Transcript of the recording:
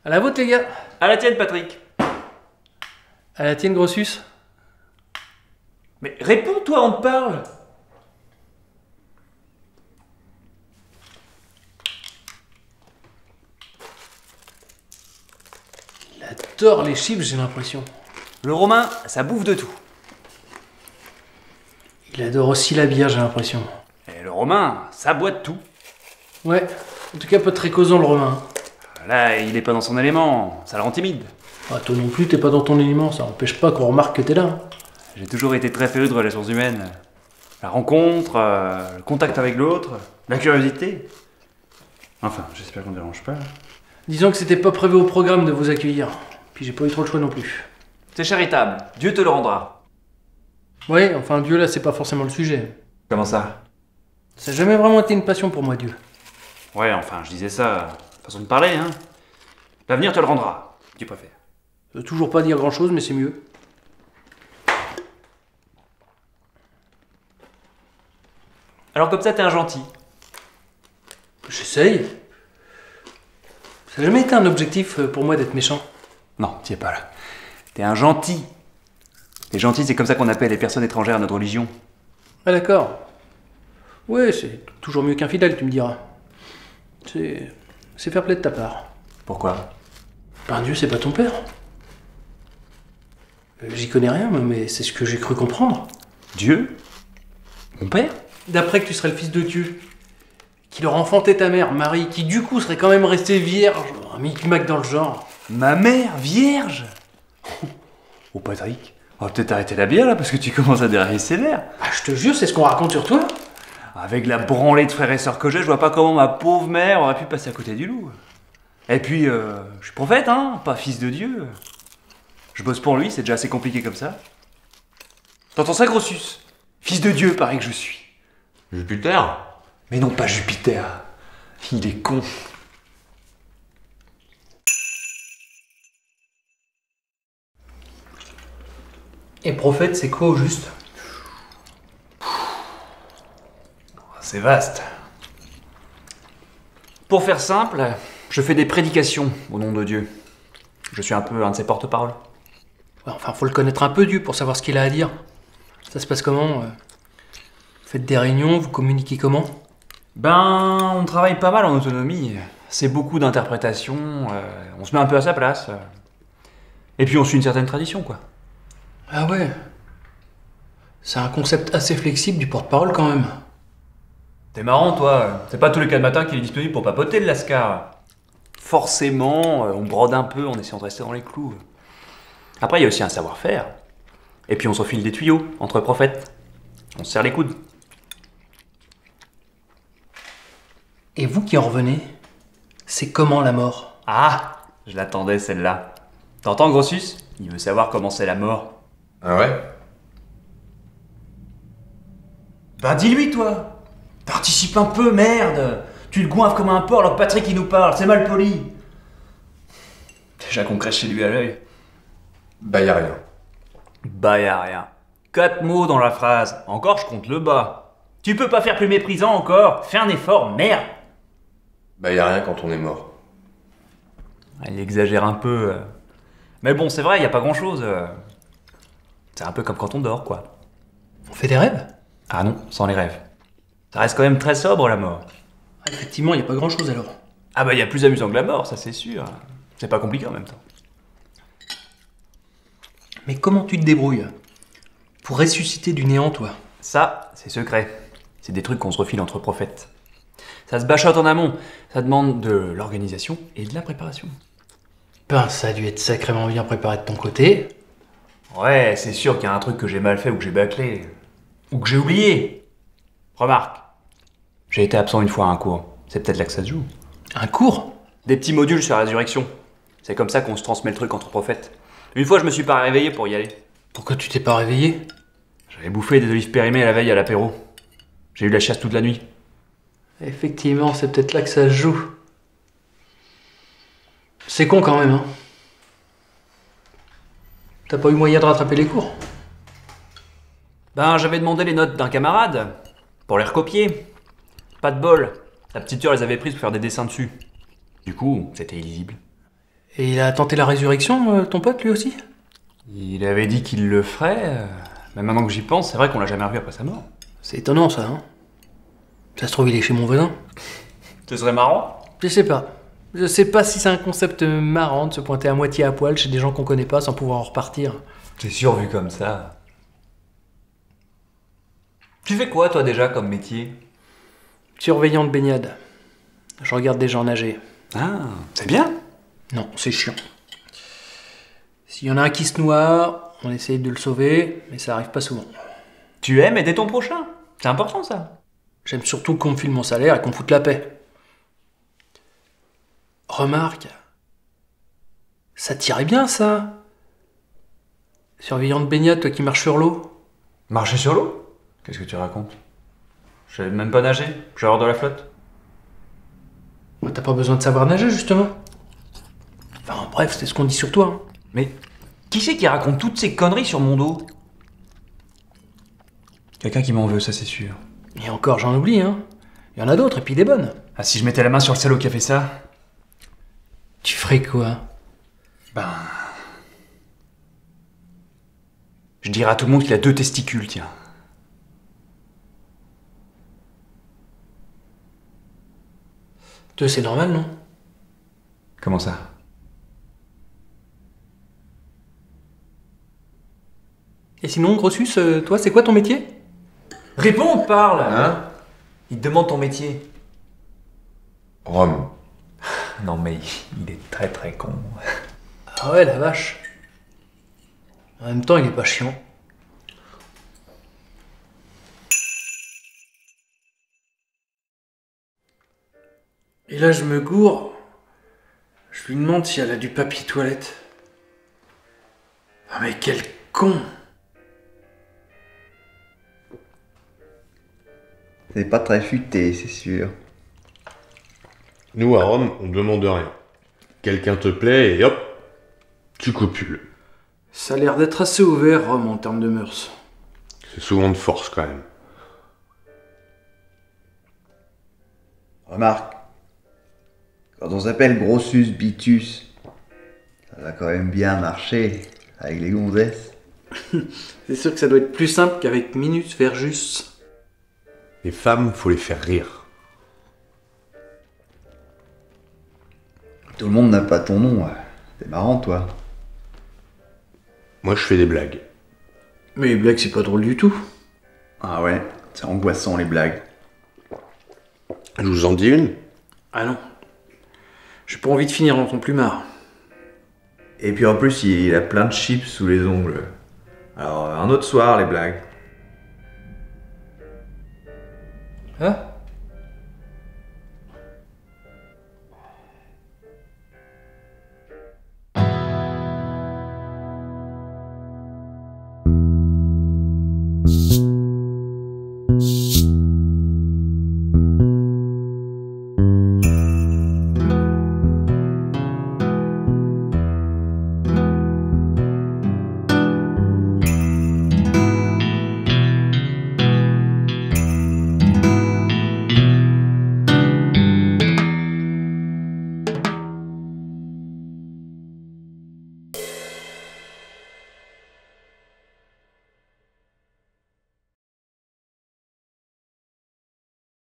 À la vôtre, les gars. À la tienne, Patrick. À la tienne, Grossus. Mais réponds, toi, on te parle. Il adore les chips, j'ai l'impression. Le Romain, ça bouffe de tout. Il adore aussi la bière, j'ai l'impression. Et le Romain, ça boit de tout. Ouais, en tout cas pas très causant, le Romain. Là, il est pas dans son élément, ça le rend timide. Ah, toi non plus, t'es pas dans ton élément, ça empêche pas qu'on remarque que t'es là. J'ai toujours été très féru de relations humaines. La rencontre, le contact avec l'autre, la curiosité. Enfin, j'espère qu'on ne dérange pas. Disons que c'était pas prévu au programme de vous accueillir. Puis j'ai pas eu trop le choix non plus. C'est charitable, Dieu te le rendra. Ouais, enfin Dieu là, c'est pas forcément le sujet. Comment ça? Ça a jamais vraiment été une passion pour moi, Dieu. Ouais, enfin, je disais ça, façon de parler, hein. L'avenir te le rendra, tu préfères. Ça veut toujours pas dire grand chose, mais c'est mieux. Alors comme ça, t'es un gentil. J'essaye. Ça a jamais été un objectif pour moi d'être méchant. Non, t'y es pas là. T'es un gentil. Les gentils, c'est comme ça qu'on appelle les personnes étrangères à notre religion. Ah d'accord. Ouais, c'est toujours mieux qu'infidèle, tu me diras. C'est fair play de ta part. Pourquoi? Ben Dieu, c'est pas ton père. J'y connais rien, mais c'est ce que j'ai cru comprendre. Dieu? Mon père? D'après que tu serais le fils de Dieu, qu'il aurait enfanté ta mère, Marie, qui du coup serait quand même restée vierge, un micmac dans le genre. Ma mère, vierge? Oh Patrick, on va peut-être arrêter la bière là parce que tu commences à dérailler sévère. Ah, je te jure, c'est ce qu'on raconte sur toi. Avec la branlée de frères et sœurs que j'ai, je vois pas comment ma pauvre mère aurait pu passer à côté du loup. Et puis, je suis prophète, hein, pas fils de Dieu. Je bosse pour lui, c'est déjà assez compliqué comme ça. T'entends ça, Grossus? Fils de Dieu, pareil que je suis. Jupiter? Mais non, pas Jupiter. Il est con. Et prophète, c'est quoi au juste? C'est vaste. Pour faire simple, je fais des prédications au nom de Dieu. Je suis un peu un de ses porte-parole. Ouais, enfin, faut le connaître un peu, Dieu, pour savoir ce qu'il a à dire. Ça se passe comment? Vous faites des réunions, vous communiquez comment? Ben, on travaille pas mal en autonomie. C'est beaucoup d'interprétations, on se met un peu à sa place. Et puis on suit une certaine tradition, quoi. Ah ouais. C'est un concept assez flexible du porte-parole quand même. T'es marrant, toi. C'est pas tous les cas de matin qu'il est disponible pour papoter, le lascar. Forcément, on brode un peu en essayant de rester dans les clous. Après, il y a aussi un savoir-faire. Et puis on se file des tuyaux, entre prophètes. On se serre les coudes. Et vous qui en revenez, c'est comment la mort? Ah, je l'attendais, celle-là. T'entends, Grossus? Il veut savoir comment c'est la mort. Ah ouais? Ben dis-lui, toi. Participe un peu, merde. Tu le goinfres comme un porc alors que Patrick il nous parle, c'est mal poli. Déjà qu'on crèche chez lui à l'œil. Bah y'a rien. Bah y'a rien. 4 mots dans la phrase. Encore je compte le bas. Tu peux pas faire plus méprisant encore. Fais un effort, merde. Bah y'a rien quand on est mort. Il exagère un peu. Mais bon, c'est vrai, y a pas grand chose. C'est un peu comme quand on dort, quoi. On fait des rêves? Ah non, sans les rêves. Ça reste quand même très sobre, la mort. Ah, effectivement, y a pas grand chose alors. Ah bah y a plus amusant que la mort, ça c'est sûr. C'est pas compliqué en même temps. Mais comment tu te débrouilles pour ressusciter du néant, toi? Ça, c'est secret. C'est des trucs qu'on se refile entre prophètes. Ça se bachote en amont. Ça demande de l'organisation et de la préparation. Ben, ça a dû être sacrément bien préparé de ton côté. Ouais, c'est sûr qu'il y a un truc que j'ai mal fait ou que j'ai bâclé. Ou que j'ai oublié. Remarque, j'ai été absent une fois à un cours. C'est peut-être là que ça se joue. Un cours? Des petits modules sur la résurrection. C'est comme ça qu'on se transmet le truc entre prophètes. Une fois, je me suis pas réveillé pour y aller. Pourquoi tu t'es pas réveillé? J'avais bouffé des olives périmées la veille à l'apéro. J'ai eu la chiasse toute la nuit. Effectivement, c'est peut-être là que ça se joue. C'est con quand même, hein. T'as pas eu moyen de rattraper les cours? Ben, j'avais demandé les notes d'un camarade pour les recopier. Pas de bol. La petite sœur les avait prises pour faire des dessins dessus. Du coup, c'était illisible. Et il a tenté la résurrection, ton pote, lui aussi? Il avait dit qu'il le ferait, mais maintenant que j'y pense, c'est vrai qu'on l'a jamais revu après sa mort. C'est étonnant, ça, hein? Ça se trouve, il est chez mon voisin. Ce serait marrant. Je sais pas. Je sais pas si c'est un concept marrant de se pointer à moitié à poil chez des gens qu'on connaît pas sans pouvoir en repartir. C'est sûr, vu comme ça. Tu fais quoi, toi, déjà, comme métier? Surveillant de baignade. Je regarde des gens nager. Ah, c'est bien. Non, c'est chiant. S'il y en a un qui se noie, on essaye de le sauver, mais ça arrive pas souvent. Tu aimes aider ton prochain. C'est important, ça. J'aime surtout qu'on me file mon salaire et qu'on me foute la paix. Remarque, ça tirait bien, ça. Surveillant de baignade, toi qui marches sur l'eau. Marcher sur l'eau? Qu'est-ce que tu racontes? Je savais même pas nager. Je vais avoir de la flotte. Ouais, t'as pas besoin de savoir nager, justement. Enfin, bref, c'est ce qu'on dit sur toi. Hein. Mais qui c'est qui raconte toutes ces conneries sur mon dos? Quelqu'un qui m'en veut, ça c'est sûr. Et encore, j'en oublie, hein. Il y en a d'autres, et puis des bonnes. Ah, si je mettais la main sur le salaud qui a fait ça? Tu ferais quoi? Je dirais à tout le monde qu'il a 2 testicules, tiens. Toi, c'est normal, non? Comment ça? Et sinon, Grossus, toi, c'est quoi ton métier? Réponds, on te parle. Hein? Il te demande ton métier. Rome. Non mais il est très très con. Ah ouais, la vache. En même temps, il est pas chiant. Et là, je me gourre. Je lui demande si elle a du papier toilette. Ah mais quel con! C'est pas très futé, c'est sûr. Nous, à Rome, on demande rien. Quelqu'un te plaît et hop, tu copules. Ça a l'air d'être assez ouvert, Rome, en termes de mœurs. C'est souvent de force, quand même. Remarque, quand on s'appelle Grossus Bitus, ça va quand même bien marcher avec les gonzesses. C'est sûr que ça doit être plus simple qu'avec Minus Verjus. Les femmes, faut les faire rire. Tout le monde n'a pas ton nom, ouais. T'es marrant, toi. Moi, je fais des blagues. Mais les blagues, c'est pas drôle du tout. Ah ouais, c'est angoissant les blagues. Je vous en dis une? Ah non. J'ai pas envie de finir dans ton plumard. Et puis en plus, il a plein de chips sous les ongles. Alors, un autre soir, les blagues. Hein?